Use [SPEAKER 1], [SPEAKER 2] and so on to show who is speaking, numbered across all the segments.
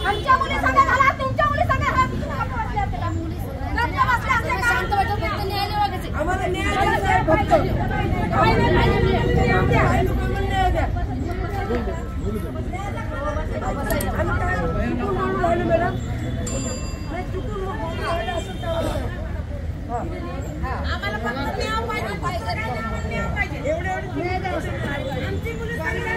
[SPEAKER 1] आमच्या मुली सांगा झाला, तुमच्या मुली सांगा आम्हाला न्याय द्या फक्त आम्हाला फक्त न्याय पाहिजे एवढे आमची मुली सांगायला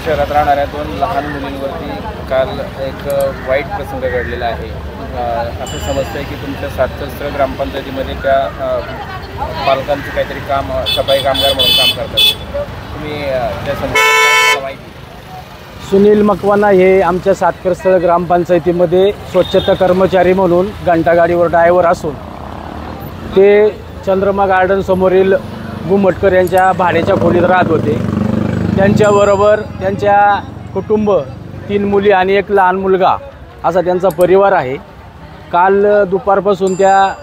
[SPEAKER 2] शहरात राहणाऱ्या 2 लहान मुलींवरती काल एक वाईट प्रसंग घडलेला आहे। असं समजतंय की तुमच्या सातकरस्थळ ग्रामपंचायतीमध्ये त्या पालकांचं काहीतरी काम सफाई कामगार म्हणून काम करतात। तुम्ही त्या संदर्भात माहिती?
[SPEAKER 3] सुनील मकवाना हे आमच्या सातकरस्थळ ग्रामपंचायतीमध्ये स्वच्छता कर्मचारी म्हणून घंटागाडीवर ड्रायव्हर असून ते चंद्रमा गार्डन समोरील गुमटकर यांच्या भाड्याच्या खोलीत राहत होते। त्यांच्याबरोबर त्यांच्या कुटुंब 3 मुली आणि 1 लहान मुलगा असा त्यांचा परिवार आहे। काल दुपारपासून त्या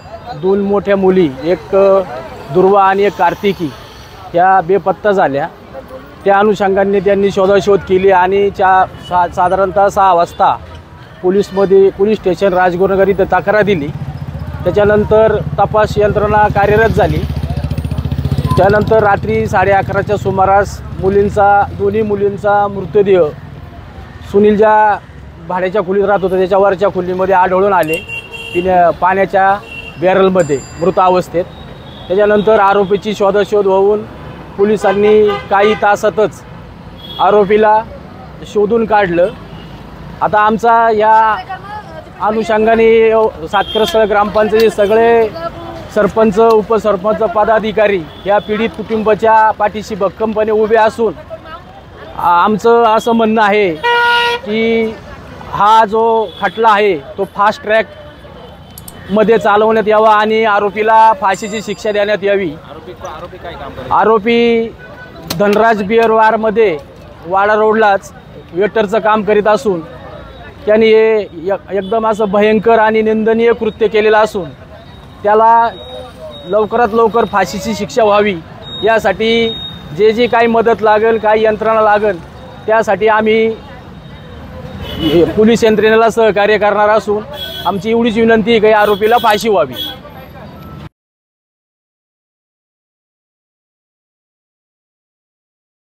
[SPEAKER 3] 2 मोठ्या मुली, एक दुर्वा आणि एक कार्तिकी, त्या बेपत्ता झाल्या। त्या अनुषंगाने त्यांनी शोधाशोध केली आणि साधारणतः 6 वाजता पोलीस स्टेशन राजगुरुनगर इथं तक्रार दिली। त्याच्यानंतर तपास यंत्रणा कार्यरत झाली। त्यानंतर रात्री 11:30च्या सुमारास दोन्ही मुलींचा मृतदेह सुनील ज्या भाड्याच्या खोलीत राहत होता त्याच्या वरच्या खोलीमध्ये आढळून आले, पाण्याच्या बॅरलमध्ये मृत अवस्थेत। त्याच्यानंतर आरोपीची शोधाशोध होऊन पोलिसांनी काही तासातच आरोपीला शोधून काढलं। आता आमचा या अनुषंगाने सातकरस्थळ ग्रामपंचायतीचे सगळे सरपंच, उपसरपंच, पदाधिकारी या पीडित कुटुंबाच्या पाठीशी भक्कमपणे उभे असून आमचं असं म्हणणं आहे की हा जो खटला आहे तो फास्ट ट्रॅकमध्ये चालवण्यात यावा आणि आरोपीला फाशीची शिक्षा देण्यात यावी।
[SPEAKER 2] आरोपी काय काम करतात?
[SPEAKER 3] आरोपी धनराज बिअर बारमध्ये वाडा रोडलाच वेटरचं काम करीत असून त्यांनी हे एकदम असं भयंकर आणि निंदनीय कृत्य केलेलं असून त्याला लवकरात लवकर फाशीची शिक्षा व्हावी यासाठी जे काही मदत लागेल, काही यंत्रणा लागेल त्यासाठी आम्ही पोलीस यंत्रणेला सहकार्य करणार असून आमची एवढीच विनंती आहे की आरोपीला फाशी व्हावी।